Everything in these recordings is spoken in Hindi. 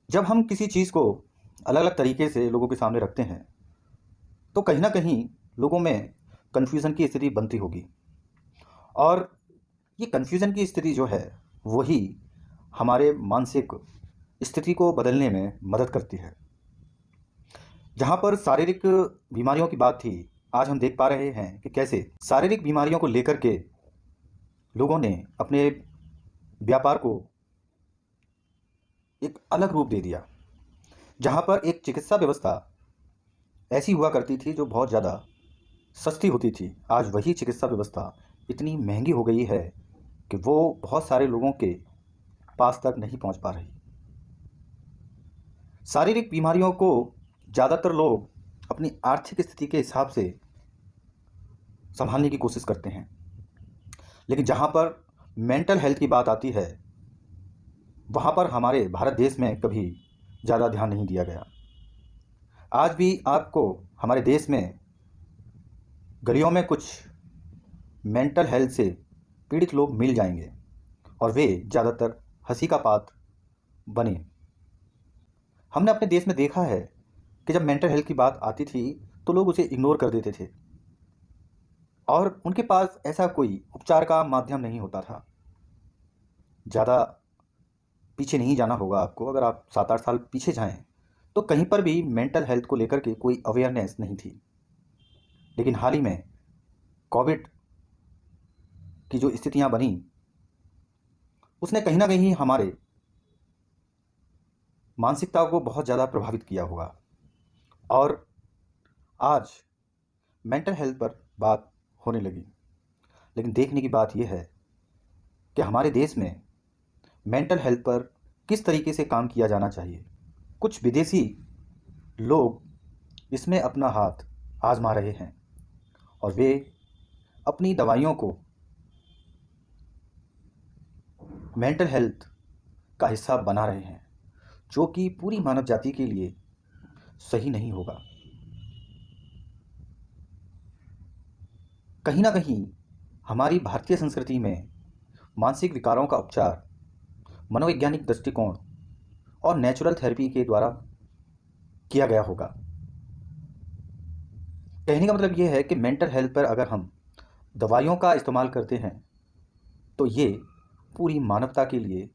जब हम किसी चीज़ को अलग-अलग तरीके से लोगों के सामने रखते हैं, तो कहीं न कहीं लोगों में कन्फ्यूज़न की स्थिति बनती होगी और ये कन्फ्यूज़न की स्थिति जो है, वही हमारे मानसिक स्थिति को बदलने में मदद करती है। जहाँ पर शारीरिक बीमारियों की बात थी, आज हम देख पा रहे हैं कि कैसे शारीरिक बीमारियों को लेकर के लोगों ने अपने व्यापार को एक अलग रूप दे दिया। जहाँ पर एक चिकित्सा व्यवस्था ऐसी हुआ करती थी जो बहुत ज़्यादा सस्ती होती थी, आज वही चिकित्सा व्यवस्था इतनी महंगी हो गई है कि वो बहुत सारे लोगों के पास तक नहीं पहुंच पा रही। शारीरिक बीमारियों को ज़्यादातर लोग अपनी आर्थिक स्थिति के हिसाब से संभालने की कोशिश करते हैं, लेकिन जहाँ पर मेंटल हेल्थ की बात आती है, वहाँ पर हमारे भारत देश में कभी ज़्यादा ध्यान नहीं दिया गया। आज भी आपको हमारे देश में गलियों में कुछ मेंटल हेल्थ से पीड़ित लोग मिल जाएंगे और वे ज़्यादातर हंसी का पात्र बने। हमने अपने देश में देखा है कि जब मेंटल हेल्थ की बात आती थी तो लोग उसे इग्नोर कर देते थे और उनके पास ऐसा कोई उपचार का माध्यम नहीं होता था। ज़्यादा पीछे नहीं जाना होगा आपको, अगर आप 7-8 साल पीछे जाएं तो कहीं पर भी मेंटल हेल्थ को लेकर के कोई अवेयरनेस नहीं थी। लेकिन हाल ही में कोविड की जो स्थितियां बनी, उसने कहीं ना कहीं हमारे मानसिकता को बहुत ज़्यादा प्रभावित किया होगा और आज मेंटल हेल्थ पर बात होने लगी। लेकिन देखने की बात यह है कि हमारे देश में मेंटल हेल्थ पर किस तरीके से काम किया जाना चाहिए। कुछ विदेशी लोग इसमें अपना हाथ आजमा रहे हैं और वे अपनी दवाइयों को मेंटल हेल्थ का हिस्सा बना रहे हैं, जो कि पूरी मानव जाति के लिए सही नहीं होगा। कहीं ना कहीं हमारी भारतीय संस्कृति में मानसिक विकारों का उपचार मनोवैज्ञानिक दृष्टिकोण और नेचुरल थेरेपी के द्वारा किया गया होगा। कहने का मतलब ये है कि मेंटल हेल्थ पर अगर हम दवाइयों का इस्तेमाल करते हैं तो ये पूरी मानवता के लिए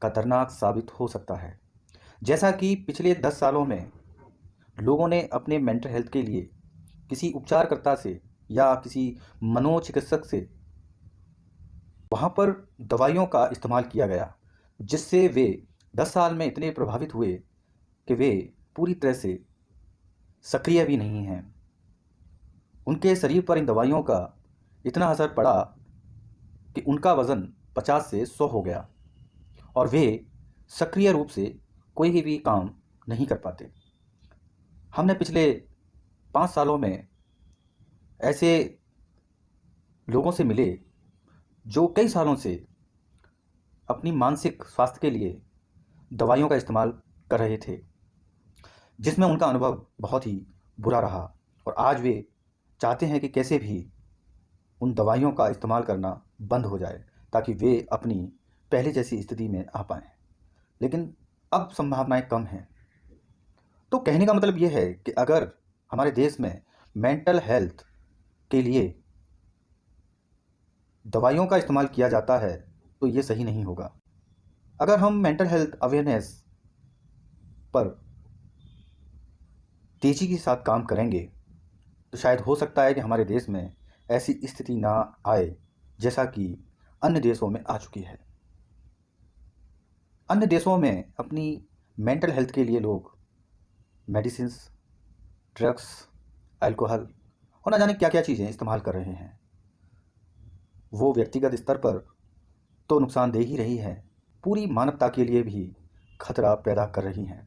खतरनाक साबित हो सकता है। जैसा कि पिछले 10 सालों में लोगों ने अपने मेंटल हेल्थ के लिए किसी उपचारकर्ता से या किसी मनोचिकित्सक से वहाँ पर दवाइयों का इस्तेमाल किया गया, जिससे वे 10 साल में इतने प्रभावित हुए कि वे पूरी तरह से सक्रिय भी नहीं हैं। उनके शरीर पर इन दवाइयों का इतना असर पड़ा कि उनका वज़न 50 से 100 हो गया और वे सक्रिय रूप से कोई भी काम नहीं कर पाते। हमने पिछले 5 सालों में ऐसे लोगों से मिले जो कई सालों से अपनी मानसिक स्वास्थ्य के लिए दवाइयों का इस्तेमाल कर रहे थे, जिसमें उनका अनुभव बहुत ही बुरा रहा और आज वे चाहते हैं कि कैसे भी उन दवाइयों का इस्तेमाल करना बंद हो जाए ताकि वे अपनी पहले जैसी स्थिति में आ पाएँ। लेकिन अब संभावनाएं कम हैं। तो कहने का मतलब ये है कि अगर हमारे देश में मेंटल हेल्थ के लिए दवाइयों का इस्तेमाल किया जाता है तो ये सही नहीं होगा। अगर हम मेंटल हेल्थ अवेयरनेस पर तेज़ी के साथ काम करेंगे तो शायद हो सकता है कि हमारे देश में ऐसी स्थिति ना आए जैसा कि अन्य देशों में आ चुकी है। अन्य देशों में अपनी मेंटल हेल्थ के लिए लोग मेडिसिन्स, ड्रग्स, अल्कोहल और ना जाने क्या क्या चीज़ें इस्तेमाल कर रहे हैं। वो व्यक्तिगत स्तर पर तो नुकसानदेह ही रही है, पूरी मानवता के लिए भी खतरा पैदा कर रही हैं।